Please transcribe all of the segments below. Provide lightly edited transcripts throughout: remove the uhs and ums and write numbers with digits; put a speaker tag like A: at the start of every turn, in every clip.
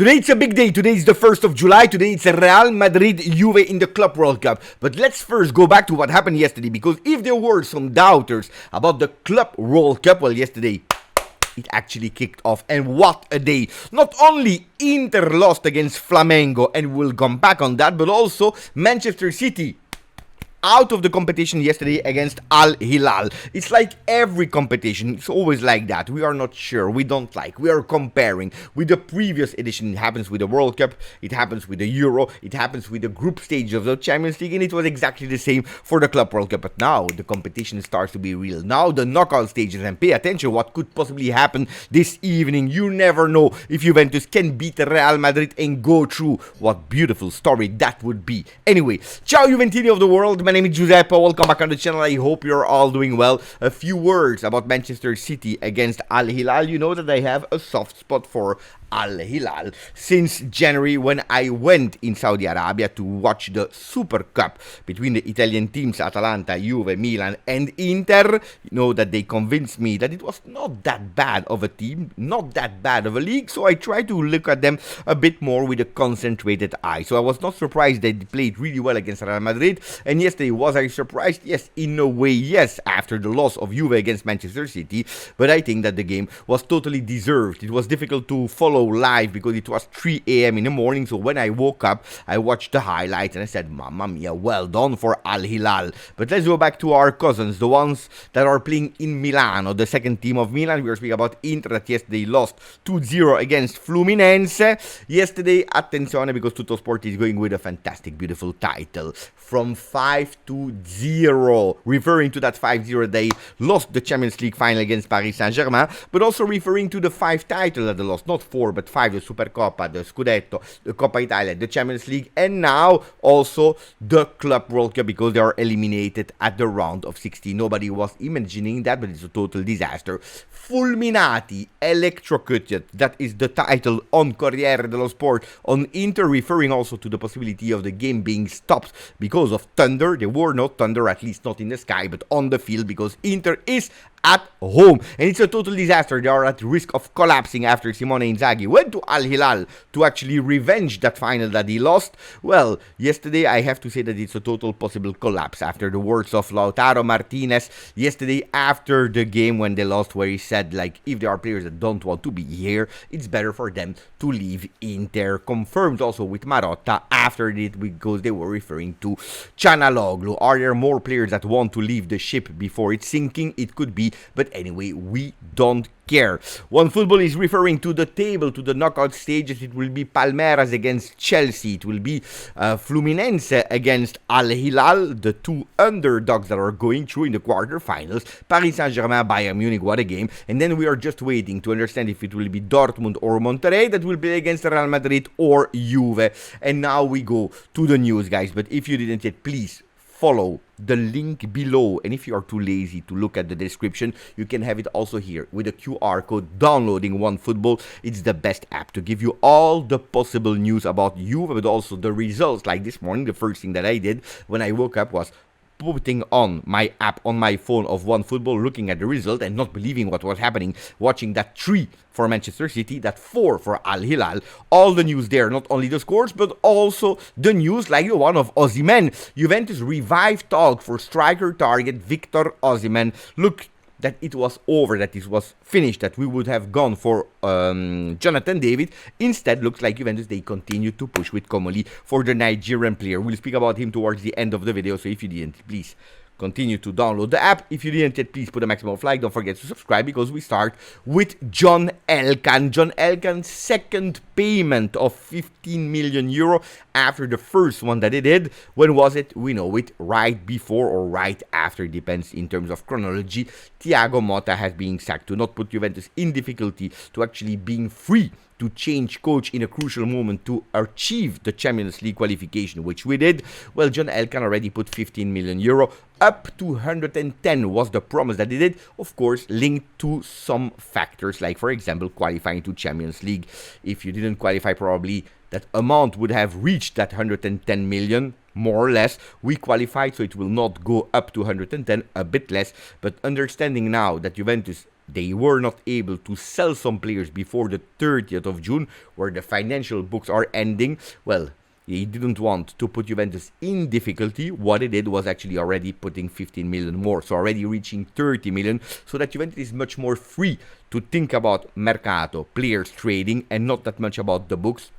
A: Today it's a big day. Today is the 1st of July. Today it's a Real Madrid Juve in the Club World Cup. But let's first go back to what happened yesterday, because if there were some doubters about the Club World Cup, well, yesterday it actually kicked off, and what a day. Not only Inter lost against Flamengo, and we'll come back on that, but also Manchester City out of the competition yesterday against Al Hilal. It's like every competition, it's always like that. We are not sure, we don't like, we are comparing with the previous edition. It happens with the World Cup, it happens with the Euro, it happens with the group stage of the Champions League, and it was exactly the same for the Club World Cup. But now the competition starts to be real. Now the knockout stages, and pay attention what could possibly happen this evening. You never know if Juventus can beat Real Madrid and go through. What beautiful story that would be. Anyway, Ciao Juventini of the world. My name is Giuseppe, welcome back on the channel. I hope you're all doing well. A few words about Manchester City against Al Hilal. You know that I have a soft spot for Al Hilal since January, when I went in Saudi Arabia to watch the Super Cup between the Italian teams Atalanta, Juve, Milan and Inter. You know that they convinced me that it was not that bad of a team, not that bad of a league, so I tried to look at them a bit more with a concentrated eye. So I was not surprised they played really well against Real Madrid. And yesterday, was I surprised? Yes, in a way, yes, after the loss of Juve against Manchester City. But I think that the game was totally deserved. It was difficult to follow live because it was 3 a.m. in the morning. So when I woke up, I watched the highlights and I said, Mamma mia, well done for Al Hilal. But let's go back to our cousins, the ones that are playing in Milan, or the second team of Milan. We are speaking about Inter, that yesterday lost 2-0 against Fluminense. Yesterday, attenzione, because Tuttosport is going with a fantastic, beautiful title. From 5-0, referring to that 5-0 they lost the Champions League final against Paris Saint-Germain, but also referring to the 5 titles that they lost, not 4 but 5, the Supercoppa, the Scudetto, the Coppa Italia, the Champions League, and now also the Club World Cup, because they are eliminated at the round of 16. Nobody was imagining that, but it's a total disaster. Fulminati, electrocuted, that is the title on Corriere dello Sport on Inter, referring also to the possibility of the game being stopped because of thunder. There were no thunder, at least not in the sky, but on the field, because Inter is at home, and it's a total disaster. They are at risk of collapsing after Simone Inzaghi went to Al Hilal to actually revenge that final that he lost. Well, yesterday I have to say that it's a total possible collapse after the words of Lautaro Martinez yesterday after the game when they lost, where he said, like, if there are players that don't want to be here, it's better for them to leave Inter. Confirmed also with Marotta after it, because they were referring to Çalhanoğlu. Are there more players that want to leave the ship before it's sinking? It could be, but anyway, we don't care. OneFootball is referring to the table, to the knockout stages. It will be Palmeiras against Chelsea. It will be Fluminense against Al Hilal, the two underdogs that are going through in the quarterfinals. Paris Saint-Germain, Bayern Munich, what a game. And then we are just waiting to understand if it will be Dortmund or Monterrey that will play against Real Madrid or Juve. And now we go to the news, guys. But if you didn't yet, please follow the link below, and if you are too lazy to look at the description, you can have it also here with a QR code. Downloading OneFootball, it's the best app to give you all the possible news about Juve, but also the results. Like this morning, the first thing that I did when I woke up was putting on my app on my phone of OneFootball, looking at the result and not believing what was happening, watching that 3 for Manchester City, that 4 for Al Hilal. All the news there, not only the scores, but also the news like the one of Osimhen. Juventus revived talk for striker target Victor Osimhen. Look, that it was over, that it was finished, that we would have gone for Jonathan David. Instead, looks like Juventus, they continue to push with Comolli for the Nigerian player. We'll speak about him towards the end of the video, so if you didn't, please continue to download the app. If you didn't yet, please put a maximum of like. Don't forget to subscribe, because we start with John ELKANN. John ELKANN's second payment of 15 million euro after the first one that he did. When was it? We know it right before or right after, depends in terms of chronology. Thiago Motta has been sacked, to not put Juventus in difficulty, to actually being free to change coach in a crucial moment to achieve the Champions League qualification, which we did. Well, John ELKANN already put 15 million euro. Up to 110 was the promise that he did, of course, linked to some factors, like, for example, qualifying to Champions League. If you didn't qualify, probably that amount would have reached that 110 million, more or less. We qualified, so it will not go up to 110, a bit less. But understanding now that Juventus they were not able to sell some players before the 30th of June, where the financial books are ending. Well, he didn't want to put Juventus in difficulty. What he did was actually already putting 15 million more, so already reaching 30 million, so that Juventus is much more free to think about Mercato, players trading, and not that much about the books,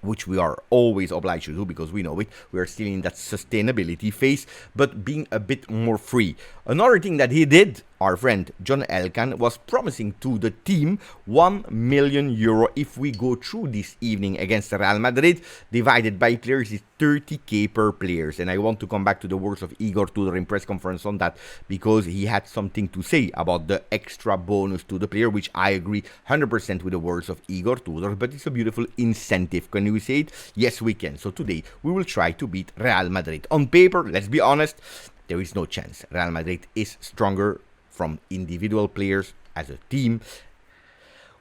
A: which we are always obliged to do because we know it. We are still in that sustainability phase, but being a bit more free. Another thing that he did, our friend John ELKANN, was promising to the team €1 million if we go through this evening against Real Madrid. Divided by players is 30k per players. And I want to come back to the words of Igor Tudor in press conference on that, because he had something to say about the extra bonus to the player, which I agree 100% with the words of Igor Tudor, but it's a beautiful incentive. Can we say it? Yes, we can. So today we will try to beat Real Madrid. On paper, let's be honest, there is no chance. Real Madrid is stronger from individual players as a team.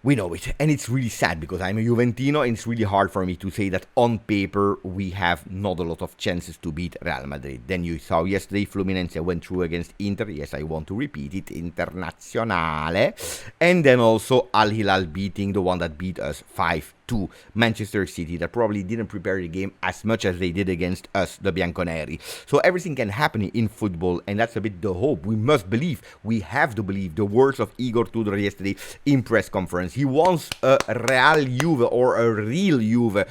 A: We know it, and it's really sad because I'm a Juventino, and it's really hard for me to say that on paper we have not a lot of chances to beat Real Madrid. Then you saw yesterday Fluminense went through against Inter. Yes, I want to repeat it, Internazionale. And then also Al Hilal beating the one that beat us 5-2. Manchester City, that probably didn't prepare the game as much as they did against us, the Bianconeri. So everything can happen in football, and that's a bit the hope. We must believe, we have to believe the words of Igor Tudor yesterday in press conference. He wants a Real Juve or a real Juve,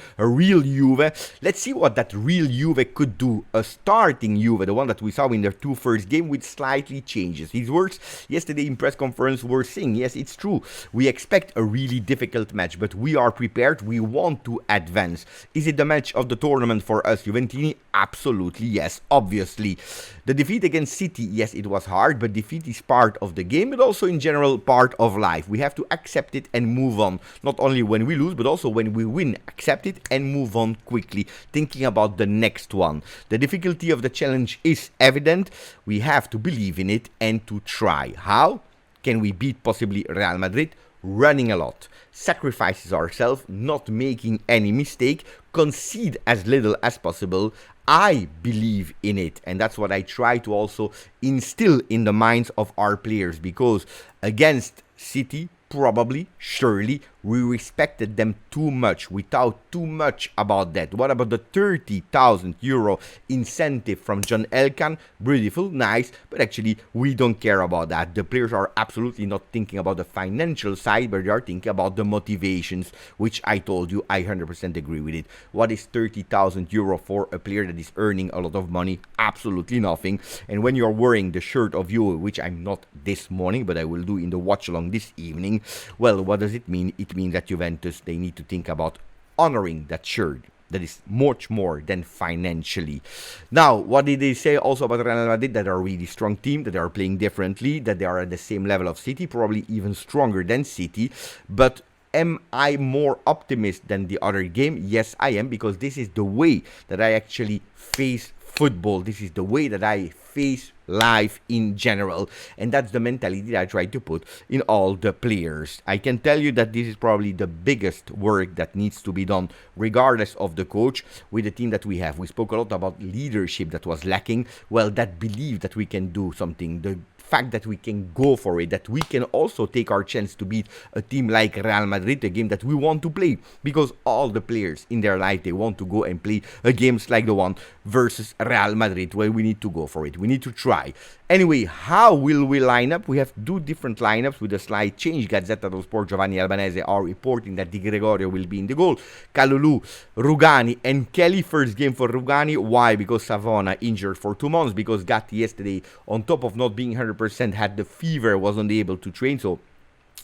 A: Let's see what that real Juve could do. A starting Juve, the one that we saw in their two first games, with slightly changes. His words yesterday in press conference were saying, yes, it's true, we expect a really difficult match, but we are prepared. We want to advance. Is it the match of the tournament for us, Juventini? Absolutely yes, obviously. The defeat against City, yes, it was hard, but defeat is part of the game, but also in general part of life. We have to accept it and move on. Not only when we lose, but also when we win. Accept it and move on quickly, thinking about the next one. The difficulty of the challenge is evident. We have to believe in it and to try. How can we beat possibly Real Madrid? Running a lot, sacrifices ourselves, not making any mistake, concede as little as possible. I believe in it, and that's what I try to also instill in the minds of our players, because against City, probably, surely, we respected them too much. We thought too much about that. What about the €30,000 incentive from John ELKANN? Beautiful, nice, but actually we don't care about that. The players are absolutely not thinking about the financial side, but they are thinking about the motivations, which I told you, I 100% agree with it. What is €30,000 for a player that is earning a lot of money? Absolutely nothing. And when you're wearing the shirt of Juve, which I'm not this morning, but I will do in the watch along this evening, well, what does it mean? It means that Juventus, they need to think about honoring that shirt. That is much more than financially. Now, what did they say also about Real Madrid? That they are a really strong team, that they are playing differently, that they are at the same level of City, probably even stronger than City. But am I more optimist than the other game? Yes, I am, because this is the way that I actually face football. This is the way that I face life in general, and that's the mentality that I try to put in all the players. I can tell you that this is probably the biggest work that needs to be done, regardless of the coach, with the team that we have. We spoke a lot about leadership that was lacking. Well, that belief that we can do something, the fact that we can go for it, that we can also take our chance to beat a team like Real Madrid, a game that we want to play, because all the players in their life, they want to go and play a games like the one versus Real Madrid, where we need to go for it. We need to try. Anyway, how will we line up? We have two different lineups with a slight change. Gazzetta dello Sport, Giovanni Albanese are reporting that Di Gregorio will be in the goal. Kalulu, Rugani, and Kelly. First game for Rugani. Why? Because Savona injured for 2 months. Because Gatti yesterday, on top of not being 100%, had the fever, wasn't able to train. So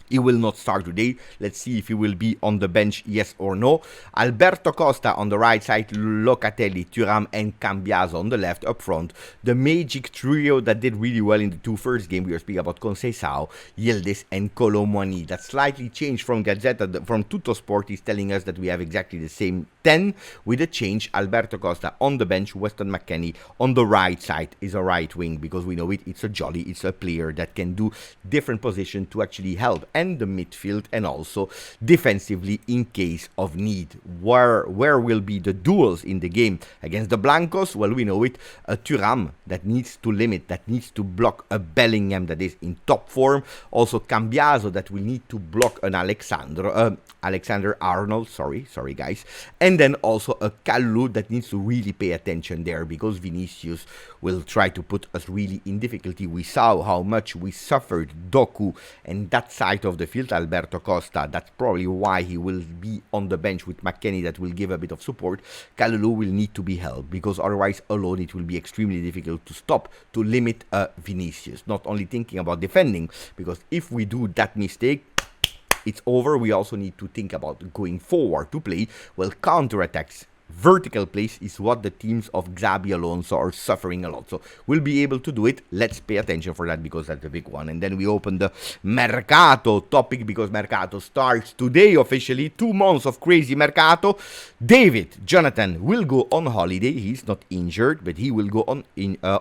A: he will not start today. Let's see if he will be on the bench, yes or no. Alberto Costa on the right side, Locatelli, Thuram, and Cambiaso on the left up front. The magic trio that did really well in the two first games. We are speaking about Conceição, Yildiz, and Colomwani. That slightly changed from Gazzetta, from Tuttosport. Is telling us that we have exactly the same 10 with a change. Alberto Costa on the bench, Weston McKennie on the right side is a right wing, because we know it. It's a jolly, it's a player that can do different positions to actually help. and the midfield, and also defensively in case of need. Where will be the duels in the game against the Blancos? Well, we know it. A Thuram that needs to limit, that needs to block a Bellingham that is in top form. Also Cambiaso that will need to block an Alexander Arnold, sorry guys. And then also a Kalulu that needs to really pay attention there, because Vinicius will try to put us really in difficulty. We saw how much we suffered Doku and that side of the field, Alberto Costa. That's probably why he will be on the bench with McKennie, that will give a bit of support. Kalulu will need to be held, because otherwise alone it will be extremely difficult to stop, to limit Vinicius. Not only thinking about defending, because if we do that mistake, it's over. We also need to think about going forward to play. Well, counterattacks, vertical plays is what the teams of Xabi Alonso are suffering a lot. So we'll be able to do it. Let's pay attention for that, because that's a big one. And then we open the Mercato topic, because Mercato starts today officially. 2 months of crazy Mercato. Jonathan will go on holiday. He's not injured, but he will go on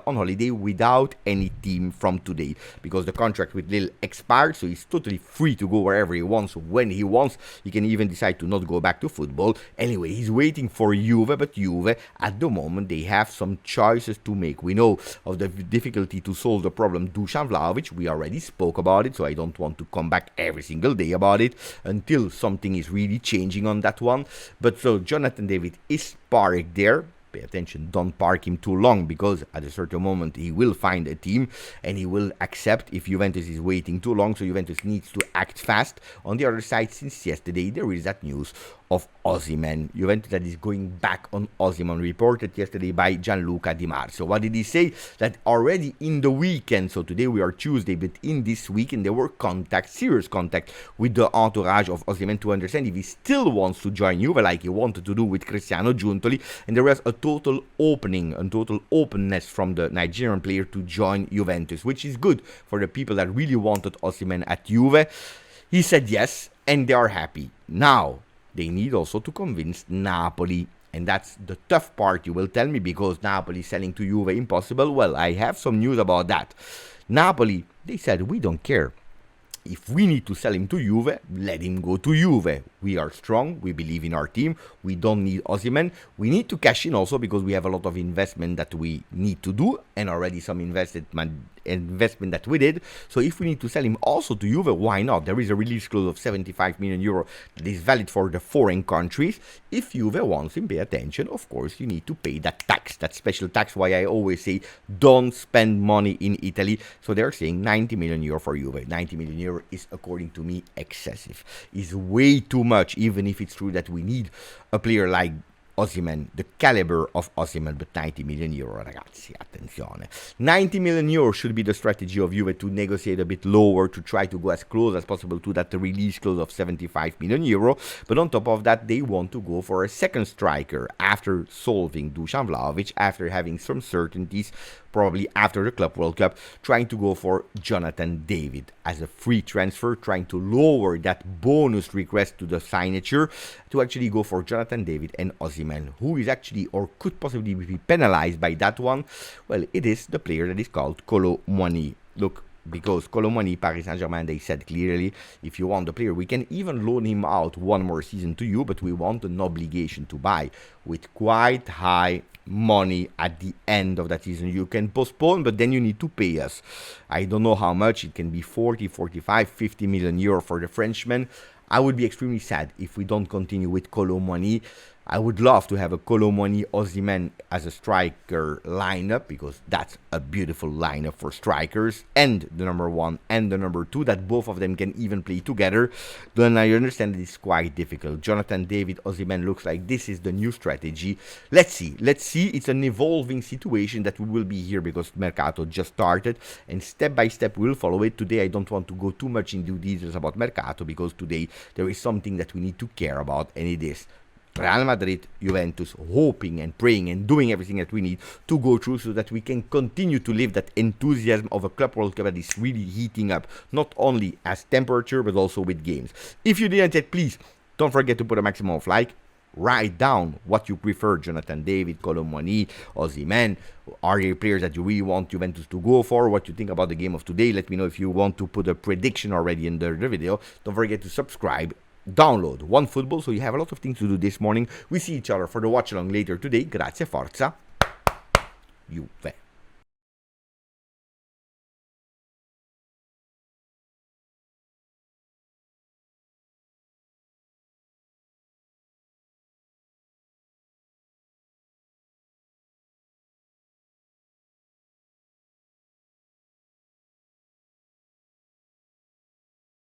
A: holiday without any team from today, because the contract with Lille expired. So he's totally free to go wherever he wants, when he wants. He can even decide to not go back to football. Anyway, he's waiting for Juve, but Juve at the moment they have some choices to make. We know of the difficulty to solve the problem Dusan Vlahovic. We already spoke about it, so I don't want to come back every single day about it until something is really changing on that one. But so Jonathan David is parked there. Pay attention, don't park him too long, because at a certain moment he will find a team and he will accept if Juventus is waiting too long. So Juventus needs to act fast. On the other side, since yesterday there is that news of Osimhen. Juventus that is going back on Osimhen, reported yesterday by Gianluca Di Marzio. What did he say? That already in the weekend, so today we are Tuesday, but in this weekend there were serious contact with the entourage of Osimhen to understand if he still wants to join Juve, like he wanted to do with Cristiano Giuntoli, and there was a total openness from the Nigerian player to join Juventus, which is good for the people that really wanted Osimhen at Juve. He said yes, and they are happy. Now, they need also to convince Napoli. And that's the tough part, you will tell me, because Napoli selling to Juve impossible. Well, I have some news about that. Napoli, they said, we don't care. If we need to sell him to Juve, let him go to Juve. We are strong. We believe in our team. We don't need Osimhen. We need to cash in also, because we have a lot of investment that we need to do, and already some investment that we did. So if we need to sell him also to Juve, why not? There is a release clause of 75 million euro that is valid for the foreign countries. If Juve wants him, pay attention. Of course, you need to pay that tax, that special tax. Why I always say don't spend money in Italy. So they're saying 90 million euro for Juve. 90 million euro is, according to me, excessive. Is way too much, even if it's true that we need a player like Osimhen, the caliber of Osimhen, but 90 million euro, ragazzi, attenzione. 90 million euro should be the strategy of Juve, to negotiate a bit lower, to try to go as close as possible to that release clause of 75 million euro. But on top of that, they want to go for a second striker after solving Dusan Vlahovic, after having some certainties, probably after the Club World Cup, trying to go for Jonathan David as a free transfer, trying to lower that bonus request to the signature, to actually go for Jonathan David and Osimhen. Who is actually, or could possibly be penalized by that one? Well, it is the player that is called Kolo Muani. Look, because Kolo Muani, Paris Saint-Germain, they said clearly, if you want the player, we can even loan him out one more season to you, but we want an obligation to buy with quite high money at the end of that season. You can postpone, but then you need to pay us. I don't know how much. It can be 40, 45, 50 million euro for the Frenchman. I would be extremely sad if we don't continue with Kolo Muani. I would love to have a Kolo Muani Osimhen as a striker lineup, because that's a beautiful lineup for strikers, and the number 1 and the number 2, that both of them can even play together. Then I understand it's quite difficult. Jonathan David, Osimhen looks like this is the new strategy. Let's see. It's an evolving situation that we will be here, because Mercato just started, and step by step we'll follow it. Today I don't want to go too much into details about Mercato, because today there is something that we need to care about, and it is Real Madrid, Juventus, hoping and praying and doing everything that we need to go through, so that we can continue to live that enthusiasm of a Club World Cup that is really heating up, not only as temperature, but also with games. If you didn't yet, please don't forget to put a maximum of like, write down what you prefer: Jonathan David, Colomwani, Osimhen. Are there players that you really want Juventus to go for? What you think about the game of today? Let me know if you want to put a prediction already in the video. Don't forget to subscribe. Download OneFootball, so you have a lot of things to do this morning. We see each other for the watch along later today. Grazie, forza, Juve.